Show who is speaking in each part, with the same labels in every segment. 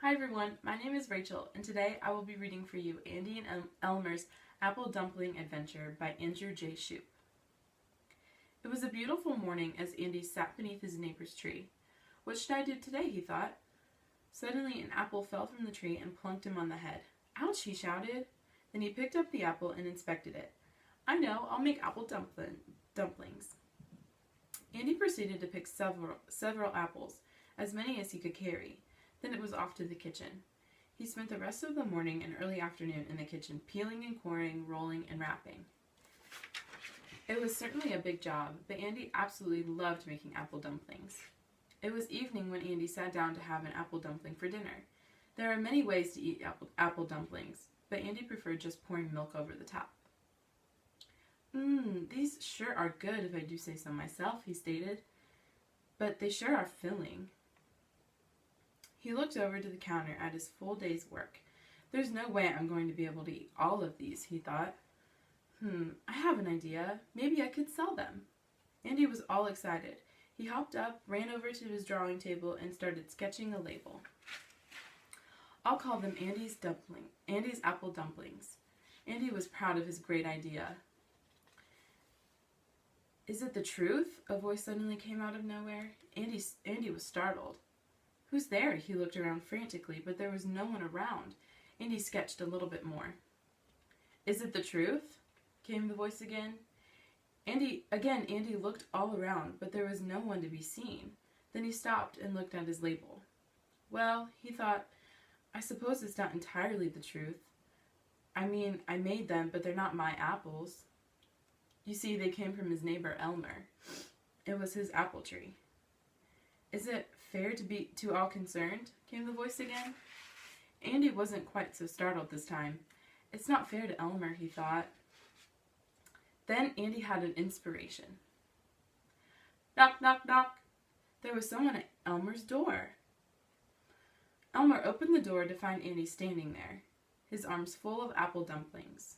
Speaker 1: Hi everyone, my name is Rachel, and today I will be reading for you Andy and Elmer's Apple Dumpling Adventure by Andrew J. Shoup. It was a beautiful morning as Andy sat beneath his neighbor's tree. What should I do today, he thought. Suddenly an apple fell from the tree and plunked him on the head. Ouch, he shouted. Then he picked up the apple and inspected it. I know, I'll make apple dumplings. Andy proceeded to pick several apples, as many as he could carry. Then it was off to the kitchen. He spent the rest of the morning and early afternoon in the kitchen, peeling and coring, rolling and wrapping. It was certainly a big job, but Andy absolutely loved making apple dumplings. It was evening when Andy sat down to have an apple dumpling for dinner. There are many ways to eat apple dumplings, but Andy preferred just pouring milk over the top. These sure are good if I do say so myself, he stated. But they sure are filling. He looked over to the counter at his full day's work. There's no way I'm going to be able to eat all of these, he thought. I have an idea. Maybe I could sell them. Andy was all excited. He hopped up, ran over to his drawing table, and started sketching a label. I'll call them Andy's Apple Dumplings. Andy was proud of his great idea. Is it the truth? A voice suddenly came out of nowhere. Andy was startled. Who's there? He looked around frantically, but there was no one around. Andy sketched a little bit more. Is it the truth? Came the voice again. Andy looked all around, but there was no one to be seen. Then he stopped and looked at his label. Well, he thought, I suppose it's not entirely the truth. I mean, I made them, but they're not my apples. You see, they came from his neighbor Elmer. It was his apple tree. Is it fair to all concerned? Came the voice again. Andy wasn't quite so startled this time. It's not fair to Elmer, he thought. Then Andy had an inspiration. Knock, knock, knock. There was someone at Elmer's door. Elmer opened the door to find Andy standing there, his arms full of apple dumplings.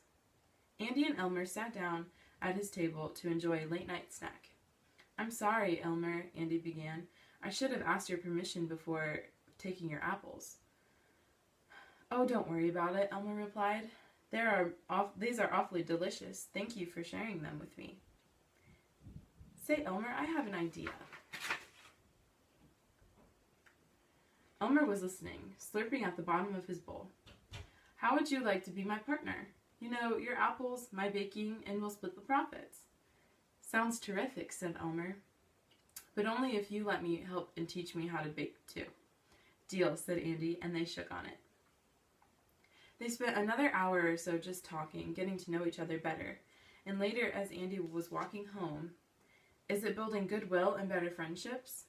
Speaker 1: Andy and Elmer sat down at his table to enjoy a late-night snack. I'm sorry, Elmer, Andy began. I should have asked your permission before taking your apples. Oh, don't worry about it, Elmer replied. These are awfully delicious. Thank you for sharing them with me. Say, Elmer, I have an idea. Elmer was listening, slurping at the bottom of his bowl. How would you like to be my partner? You know, your apples, my baking, and we'll split the profits. Sounds terrific, said Elmer. But only if you let me help and teach me how to bake too. Deal, said Andy, and they shook on it. They spent another hour or so just talking, getting to know each other better. And later, as Andy was walking home, is it building goodwill and better friendships?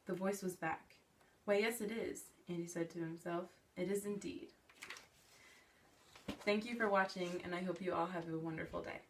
Speaker 1: The voice was back. Why, yes, it is, Andy said to himself. It is indeed. Thank you for watching, and I hope you all have a wonderful day.